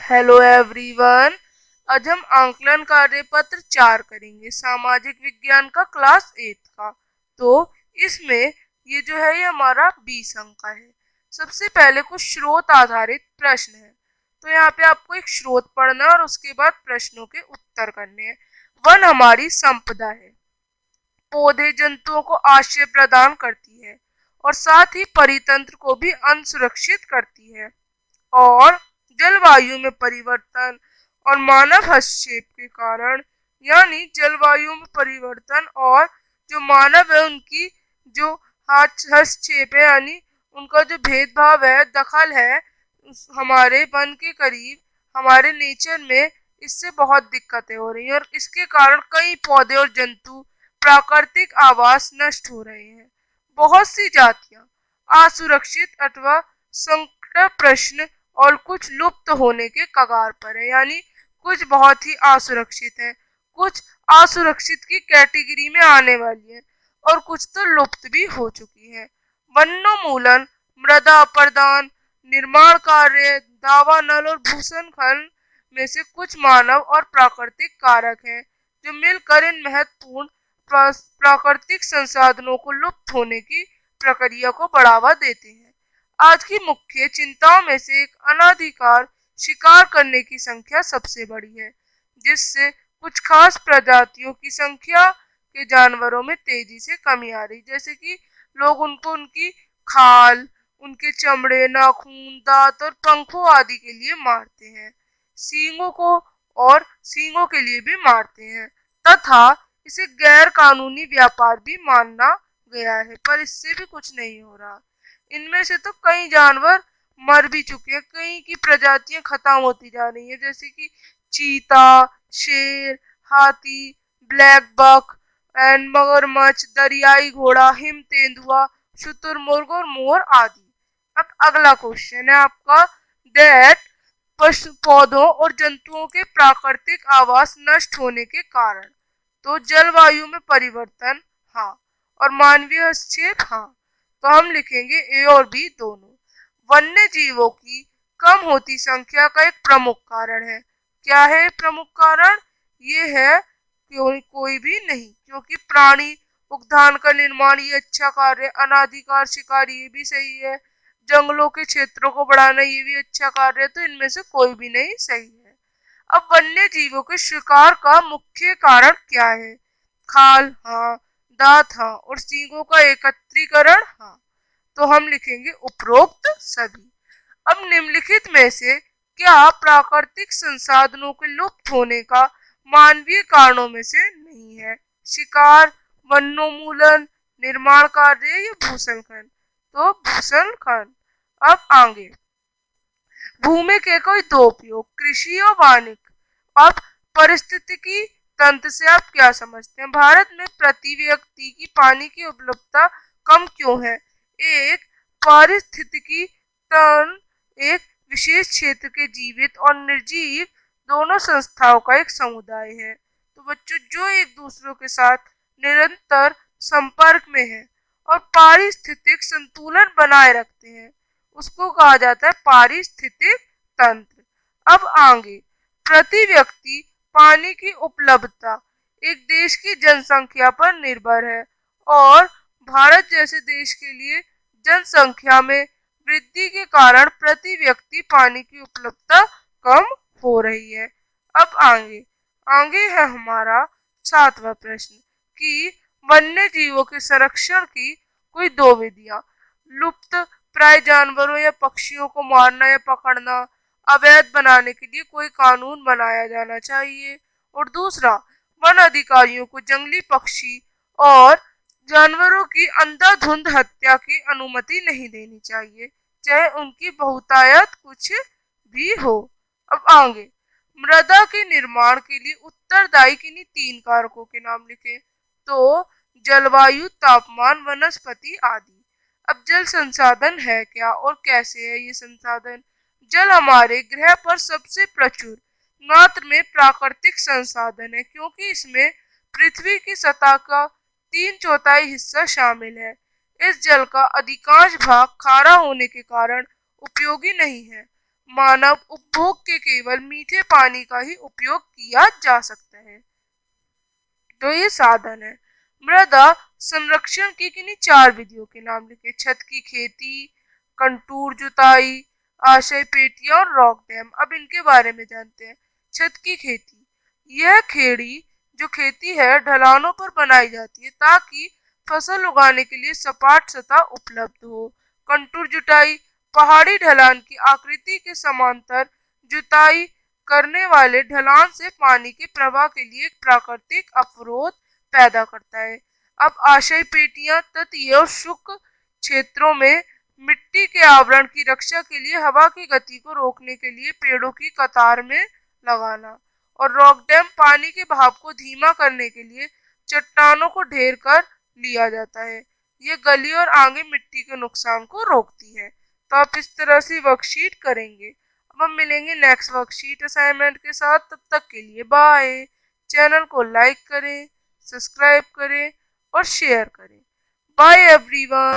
Hello everyone. आज हम आंकलन कार्य पत्र 4 करेंगे, सामाजिक विज्ञान का क्लास 8 का। तो इसमें ये हमारा 20 अंक का है। सबसे पहले कुछ स्रोत आधारित प्रश्न है। तो यहाँ पे आपको एक स्रोत पढ़ना है और उसके बाद प्रश्नों के उत्तर करने हैं। वन हमारी संपदा है। पौधे जंतुओं को आश्रय प्रदान करती है और साथ ही परितंत्र को भी असुरक्षित करती है। और जलवायु में परिवर्तन और मानव हस्तक्षेप के कारण, यानी जलवायु में परिवर्तन और जो मानव है उनकी जो हस्तक्षेप है, यानी उनका जो भेदभाव है, दखल है हमारे वन के करीब, हमारे नेचर में, इससे बहुत दिक्कतें हो रही हैं और इसके कारण कई पौधे और जंतु प्राकृतिक आवास नष्ट हो रहे हैं। बहुत सी जातियां असुरक्षित अथवा संकट प्रश्न और कुछ लुप्त होने के कगार पर है, यानी कुछ बहुत ही असुरक्षित है, कुछ असुरक्षित की कैटेगरी में आने वाली है और कुछ तो लुप्त भी हो चुकी है। वन्योन्मूलन, मृदा अपरदन, निर्माण कार्य, दावानल और भूषण खनन में से कुछ मानव और प्राकृतिक कारक हैं जो मिलकर इन महत्वपूर्ण प्राकृतिक संसाधनों को लुप्त होने की प्रक्रिया को बढ़ावा देते हैं। आज की मुख्य चिंताओं में से एक अनाधिकार शिकार करने की संख्या सबसे बड़ी है, जिससे कुछ खास प्रजातियों की संख्या के जानवरों में तेजी से कमी आ रही, जैसे कि लोग उनको उनकी खाल, उनके चमड़े, नाखून, दांत और पंखों आदि के लिए मारते हैं। सींगों को और सींगों के लिए भी मारते हैं तथा इसे गैर कानूनी व्यापार भी माना गया है, पर इससे भी कुछ नहीं हो रहा। इनमें से तो कई जानवर मर भी चुके हैं, कई की प्रजातियां खत्म होती जा रही हैं, जैसे कि चीता, शेर, हाथी, ब्लैक बक एंड मगरमच्छ, दरियाई घोड़ा, हिम तेंदुआ, शुतुरमुर्ग और मोर आदि। अब अगला क्वेश्चन है आपका, दैट पशु पौधों और जंतुओं के प्राकृतिक आवास नष्ट होने के कारण। तो जलवायु में परिवर्तन हाँ, और मानवीय हस्तक्षेप हाँ। तो हम लिखेंगे ए और बी दोनों। वन्य जीवों की कम होती संख्या का एक प्रमुख कारण है। क्या है प्रमुख कारण? ये है कोई भी नहीं, क्योंकि प्राणी उद्यान का निर्माण ये अच्छा कार्य, अनाधिकार शिकार ये भी सही है, जंगलों के क्षेत्रों को बढ़ाना ये भी अच्छा कार्य है, तो इनमें से कोई भी नहीं सही है। अब वन्य जीवों के शिकार का मुख्य कारण क्या है? खाल हाँ, दांत हाँ और सींगों का एकत्रीकरण हाँ। तो हम लिखेंगे उपरोक्त सभी। अब निम्नलिखित में से क्या प्राकृतिक संसाधनों के लुप्त होने का मानवीय कारणों में से नहीं है? शिकार, वन्योन्मूलन, निर्माण कार्य या भूषण खनन? तो भूषण खनन। अब आगे, भूमि के कोई दो उपयोग, कृषि और वानिक। अब परिस्थितिकी तंत्र से आप क्या समझते हैं? भारत में प्रति व्यक्ति की पानी की उपलब्धता कम क्यों है? एक, पारिस्थितिकी तंत्र एक विशेष क्षेत्र के जीवित और निर्जीव दोनों संस्थाओं का एक समुदाय है। तो बच्चों, जो एक दूसरों के साथ निरंतर संपर्क में है और पारिस्थितिक संतुलन बनाए रखते हैं, उसको कहा जाता है पारिस्थितिक तंत्र। अब आगे, प्रति व्यक्ति पानी की उपलब्धता एक देश की जनसंख्या पर निर्भर है और भारत जैसे देश के लिए जनसंख्या में वृद्धि के कारण प्रति व्यक्ति पानी की उपलब्धता कम हो रही है। अब आगे आगे है हमारा 7वां प्रश्न कि वन्य जीवों के संरक्षण की कोई दो विधियां। लुप्त प्राय जानवरों या पक्षियों को मारना या पकड़ना अवैध बनाने के लिए कोई कानून बनाया जाना चाहिए। और दूसरा, वन अधिकारियों को जंगली पक्षी और जानवरों की अंधाधुंध हत्या की अनुमति नहीं देनी चाहिए, चाहे उनकी बहुतायत कुछ भी हो। अब आगे, मृदा के निर्माण के लिए उत्तरदायी किन्हीं 3 कारकों के नाम लिखें। तो जलवायु, तापमान, वनस्पति आदि। अब जल संसाधन है क्या और कैसे है ये संसाधन? जल हमारे ग्रह पर सबसे प्रचुर मात्रा में प्राकृतिक संसाधन है, क्योंकि इसमें पृथ्वी की सतह का 3/4 हिस्सा शामिल है। इस जल का अधिकांश भाग खारा होने के कारण उपयोगी नहीं है। मानव उपभोग के केवल मीठे पानी का ही उपयोग किया जा सकता है। तो ये साधन है। मृदा संरक्षण की किन्हीं 4 विधियों के नाम लिखे। छत की खेती, कंटूर जुताई, आशय पेटियां और रॉक डैम। अब इनके बारे में जानते हैं। छत की खेती, यह खेड़ी जो खेती है ढलानों पर बनाई जाती है ताकि फसल उगाने के लिए सपाट सतह उपलब्ध हो। कंटूर जुताई, पहाड़ी ढलान की आकृति के समांतर जुताई करने वाले ढलान से पानी के प्रवाह के लिए एक प्राकृतिक अवरोध पैदा करता है। अब आशय पेटियां तटीय और शुष्क क्षेत्रों में मिट्टी के आवरण की रक्षा के लिए हवा की गति को रोकने के लिए पेड़ों की कतार में लगाना। और रॉक डैम पानी के बहाव को धीमा करने के लिए चट्टानों को ढेर कर लिया जाता है। ये गली और आगे मिट्टी के नुकसान को रोकती है। तो आप इस तरह से वर्कशीट करेंगे। अब हम मिलेंगे नेक्स्ट वर्कशीट असाइनमेंट के साथ। तब तक के लिए बाय। चैनल को लाइक करें, सब्सक्राइब करें और शेयर करें। Bye everyone.